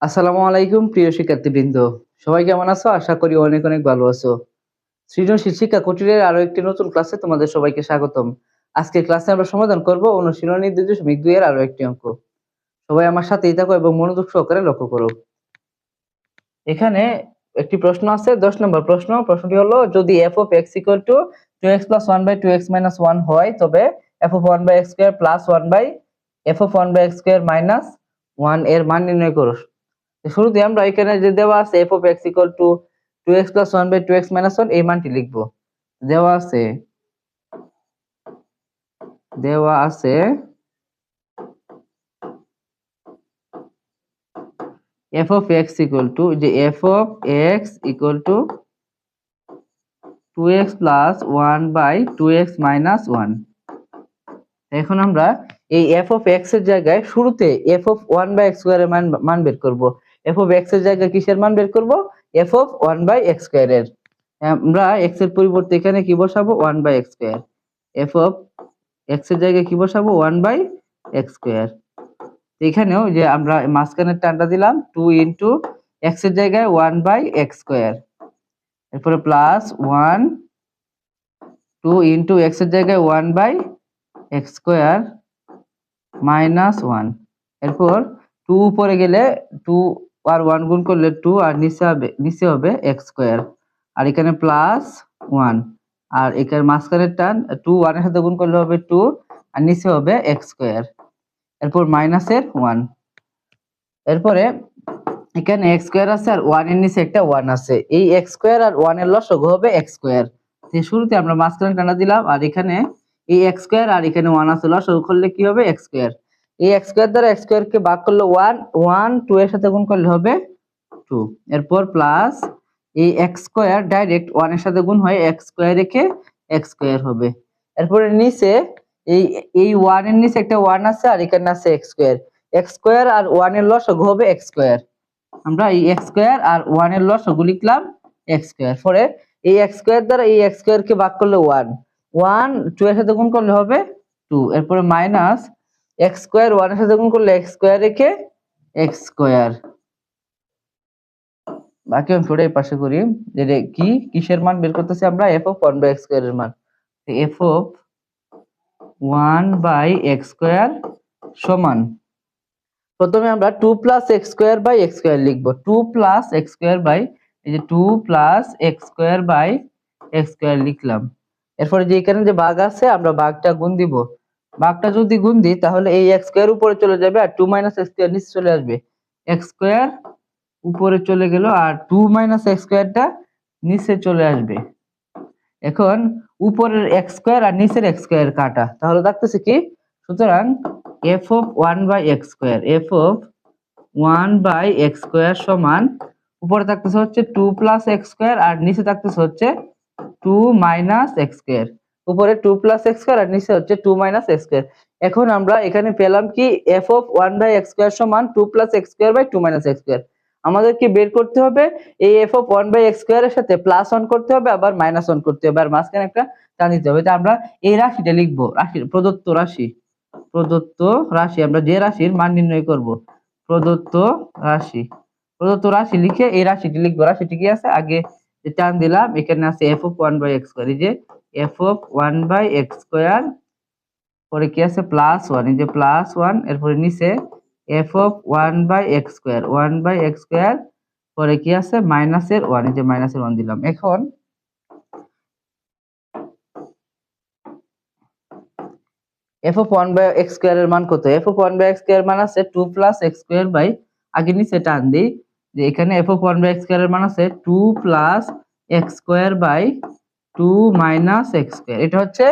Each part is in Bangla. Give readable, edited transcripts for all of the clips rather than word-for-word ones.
আসসালামু আলাইকুম প্রিয় শিক্ষার্থীবৃন্দ। সবাই কেমন আছো? আশা করি অনেক অনেক ভালো আছো। সৃজনশীল শিক্ষা কুটিরের আরো একটি নতুন ক্লাসে তোমাদের সবাইকে স্বাগতম। আজকের ক্লাসে আমরা সমাধান করব অনুশীলনী ২.২ এর আরো একটি অঙ্ক। সবাই আমার সাথেই থাকো এবং মনোযোগ সহকারে লক্ষ্য করো। এখানে একটি প্রশ্ন আছে, ১০ নম্বর প্রশ্ন। প্রশ্নটি হলো, যদি f of x equal to 2x plus 1 by 2x minus 1 হয়, তবে f of 1 by x square plus 1 by f of 1 by x square minus 1 এর মান নির্ণয় করো। শুরুতে আমরা এখানে যে দেওয়া আছে f of x equal to 2x plus 1 by 2x minus 1 এই মানটি লিখব। দেওয়া আছে f of x equal to যে f of x equal to 2x plus 1 by 2x minus 1। এখন আমরা এই f of x এর জায়গায় শুরুতে f of 1 by x square এর মান বের করব। f of x এর জায়গায় কিসের মান বের করব? f of 1 by x square এর। আমরা x এর পরিবর্তে এখানে কি বসাবো? 1 by x square। f of x এর জায়গায় কি বসাবো? 1 by x square। এখানেও যে আমরা মাঝখানের টানটা দিলাম 2 into x এর জায়গায় 1 by x square, এরপরে প্লাস 1 2 into x এর জায়গায় 1 by x square minus 1। এরপর 2 উপরে গেলে 2 আর 1 গুণ করলে 2, আর নিচে হবে x square, আর এখানে প্লাস 1, আর এখানে মাঝখানের টান 2 1 এর সাথে গুণ করলে হবে 2, আর নিচে হবে x square, এরপর মাইনাসের 1। এরপরে এখানে x square আছে আর 1 এর নিচে একটা 1 আছে। এই x square আর 1 এর লসাগু হবে x square। তো শুরুতে আমরা মাঝখানে টানা দিলাম, আর এখানে এই x square আর এখানে 1 আছে, লসাগু করলে কি হবে? x square। এই x square দ্বারা x square কে ভাগ করলে 1 1 2 এর সাথে গুণ করলে হবে 2। এরপর প্লাস এই x square ডাইরেক্ট 1 এর সাথে গুণ হয়, x square রেখে x square হবে। এরপরে নিচে এই 1 এর নিচে একটা 1 আছে, আর এখানে আছে x square। x square আর 1 এর লসাগু হবে x square। আমরা এই x square আর 1 এর লসাগু লিখলাম x square। পরে এই x square দ্বারা এই x square কে ভাগ করলে 1 1 2 এর সাথে গুণ করলে হবে 2। এরপরে মাইনাস x square 1 এর সাথে গুণ করলে x square রেখে x square। বাকি অংশটা এই পাশে করি। যে কি কিসের মান বের করতেছি আমরা? f of 1 by x square এর মান। f of 1 by x square সমান, প্রথমে আমরা 2 plus x square by x square লিখব। 2 plus x square by এই যে 2 plus x square by x square লিখলাম। এরপরে যে এখানে যে ভাগ আছে, আমরা ভাগটা গুণ দিব। ভাগটা যদি গুণ দিই তাহলে এই x square উপরে চলে যাবে, আর 2 minus x square নিচে চলে আসবে। x square উপরে চলে গেল, আর 2 minus x square টা নিচে চলে আসবে। এখন উপরের x square আর নিচের x square কাটা, তাহলে থাকতেছে কি? সুতরাং f of 1 by x square, f of 1 by x square সমান, উপরে থাকতেছে হচ্ছে 2 plus x square আর নিচে থাকতেছে হচ্ছে 2 minus x square। উপরে 2 plus x square আর নিচে হচ্ছে 2 minus x square। এখন আমরা এখানে পেলাম কি? f of 1 by x square সমান 2 plus x square by 2 minus x square। আমাদেরকে বের করতে হবে এই f of 1 by x square এর সাথে প্লাস 1 করতে হবে, আবার মাইনাস 1 করতে হবে, আর মাঝখানে একটা টান দিতে হবে। তো আমরা এই রাশিটা লিখবো, প্রদত্ত রাশি আমরা যে রাশির মান নির্ণয় করব। প্রদত্ত রাশি লিখে এই রাশিটি লিখবো। রাশিটি কি আছে? আগে যে টান দিলাম, এখানে আছে f of 1 by x square, এই যে f of 1 by x square, পরে কি আছে? প্লাস 1, এই যে প্লাস 1, এরপরে নিচে f of 1 by x square, 1 by x square, পরে কি আছে? মাইনাসের 1, এই যে মাইনাসের 1 দিলাম। এখন f of 1 by x square এর মান কত? f of 1 by x square মান আছে 2 plus x square by, আগে নিচে টান দেই, যে এখানে f of 1 by x square এর মান আছে 2 plus x square by 2 minus x square। এটা হচ্ছে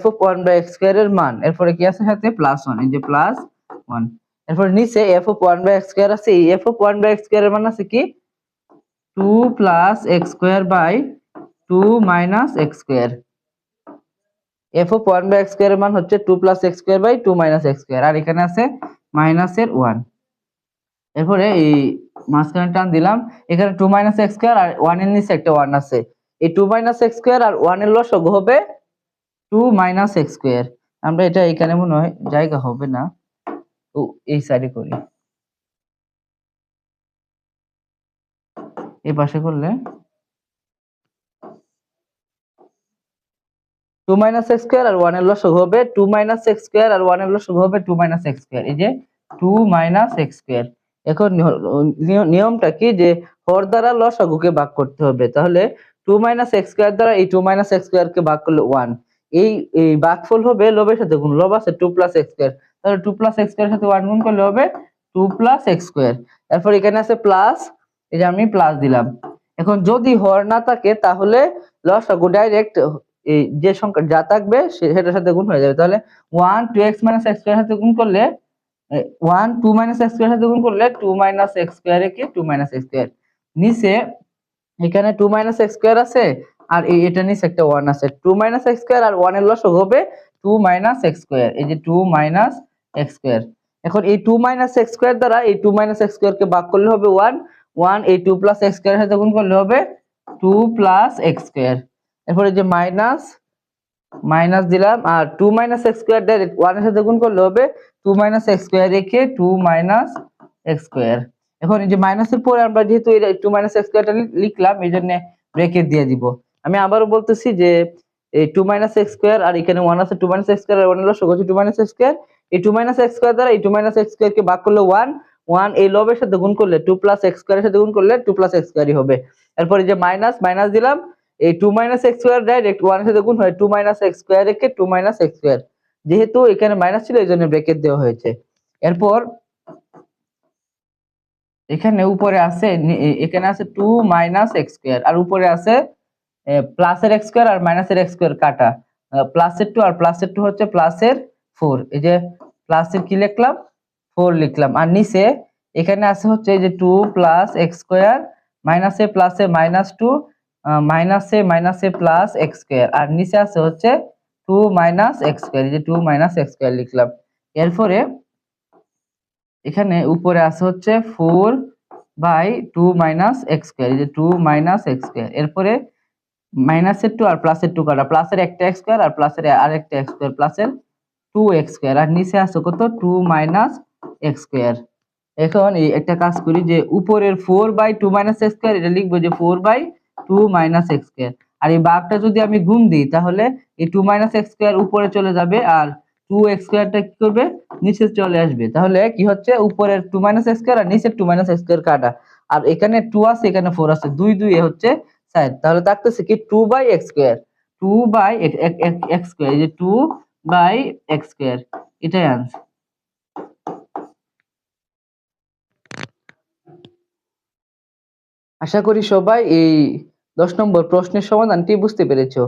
f of 1 by x square এর মান। এরপরে কি আছে সাথে? প্লাস 1, এই যে প্লাস 1। এরপর নিচে f of 1 by x square আছে, এই f of 1 by x square এর মান আছে কি? 2 plus x square by 2 minus x square। f of 1 by x square এর মান হচ্ছে 2 plus x square by 2 minus x square, আর এখানে আছে মাইনাসের 1। এরপরে এই মাঝখানে টান দিলাম, এখানে 2 minus x square আর 1 এর নিচে একটা 1 আছে। এই 2 minus x square আর 1 এর লসাগু হবে 2 minus x square। আমরা এটা এখানে মনে হয় জায়গা হবে না, তো এই সাইডে করি। এই পাশে করলে 2 মাইনাস এক্স স্কোয়ার আর 1 এর লসাগু হবে 2 মাইনাস এক্স স্কোয়ার আর 1 এর লসাগু হবে 2 মাইনাস এক্স স্কোয়ার। এই যে 2 মাইনাস এক্স স্কোয়ার। এখন নিয়মটা কি যে হর দ্বারা লসাগুকে ভাগ করতে হবে। তাহলে 2 মাইনাস এক্স স্কোয়ার দ্বারা এই 2 মাইনাস এক্স স্কোয়ার কে ভাগ করলে 1। এই এই ভাগফল হবে লবের সাথে গুণ, লব আছে 2 প্লাস এক্স স্কোয়ার, তাহলে 2 প্লাস এক্স স্কোয়ার সাথে 1 গুণ করলে হবে 2 প্লাস এক্স স্কোয়ার। এরপর এখানে আছে প্লাস, এই যে আমি প্লাস দিলাম। এখন যদি হর না থাকে তাহলে লসাগু ডাইরেক্ট এই যে সংখ্যা যা থাকবে সেটার সাথে গুণ হয়ে যাবে। তাহলে 1 2x - x স্কয়ার সাথে গুণ করলে 1 2 - x স্কয়ার সাথে গুণ করলে 2 - x স্কয়ার একে 2 - x স্কয়ার। নিচে এখানে 2 - x স্কয়ার আছে আর এটা নিচে একটা 1 আছে। 2 - x স্কয়ার আর 1 এর লসাগু হবে 2 - x স্কয়ার। এই যে 2 - x স্কয়ার। এখন এই 2 - x স্কয়ার দ্বারা এই 2 - x স্কয়ার কে ভাগ করলে হবে 1 1, এই 2 + x স্কয়ার সাথে গুণ করলে হবে 2 + x স্কয়ার। এরপরে যে মাইনাস মাইনাস দিলাম আর 2 - x স্কয়ার ডাইরেক্ট 1 এর সাথে গুণ করলে হবে 2 - x স্কয়ার রেখে 2 - x স্কয়ার। এখন এই যে মাইনাসের পরে আমরা যেহেতু এই 2 - x স্কয়ারটা লিখলাম এইজন্য ব্র্যাকেট দিয়ে দিব। আমি আবারো বলতেছি যে এই 2 - x স্কয়ার আর এখানে 1 আছে, 2 - x স্কয়ার আর 1 এর লসাগু হচ্ছে 2 - x স্কয়ার। এই 2 - x স্কয়ার দ্বারা এই 2 - x স্কয়ার কে ভাগ করলে 1 1, এই লবের সাথে গুণ করলে 2 + x স্কয়ারের সাথে গুণ করলে 2 + x স্কয়ারই হবে। এরপর এই যে মাইনাস মাইনাস দিলাম, এই 2 - x স্কয়ার ডাইরেক্ট 1 এর সাথে গুণ হয় 2 - x স্কয়ার রেখে 2 - x স্কয়ার। যেহেতু এখানে মাইনাস ছিল এইজন্য ব্র্যাকেট দেওয়া হয়েছে। এরপর এখানে উপরে আছে এখানে আছে 2 - x স্কয়ার আর উপরে আছে প্লাসের x স্কয়ার আর মাইনাসের x স্কয়ার কাটা। প্লাসের 2 আর প্লাসের 2 হচ্ছে প্লাসের 4। এই যে প্লাসের কি লিখলাম 4 লিখলাম। আর নিচে এখানে আছে হচ্ছে এই যে 2 + x স্কয়ার মাইনাসে প্লাসে -2 মাইনাসে মাইনাসে প্লাস x স্কয়ার। আর নিচে আছে হচ্ছে 2 - x স্কয়ার। এই যে 2 - x স্কয়ার লিখলাম। এরপরে এখানে উপরে আছে হচ্ছে 4/2 - x স্কয়ার। এই যে 2 - x স্কয়ার। এরপরে মাইনাসের 2 আর প্লাসের 2 কাটা, প্লাসের একটা x স্কয়ার আর প্লাসের আরেকটা x স্কয়ার, প্লাসের 2x স্কয়ার। আর নিচে আছে কত 2 - x স্কয়ার। এখন এই একটা কাজ করি যে উপরের 4/2 - x স্কয়ার এটা লিখবো যে 4/2 - x স্কয়ার। আর এই ভাগটা যদি আমি গুণ দিই তাহলে এই 2 - x স্কয়ার উপরে চলে যাবে আর 2x স্কয়ারটা কি করবে নিচে চলে আসবে। তাহলে কি হচ্ছে উপরের 2 - x স্কয়ার আর নিচের 2 - x স্কয়ার কাটা। আর এখানে 2 আছে এখানে 4 আছে, 2 2 এ হচ্ছে 4। তাহলে থাকতেছে কি 2/x স্কয়ার। 2/x স্কয়ার, এই যে 2/x স্কয়ার এটাই आंसर। আশা করি সবাই এই 10 নম্বর প্রশ্নের সমাধানটি বুঝতে পেরেছো।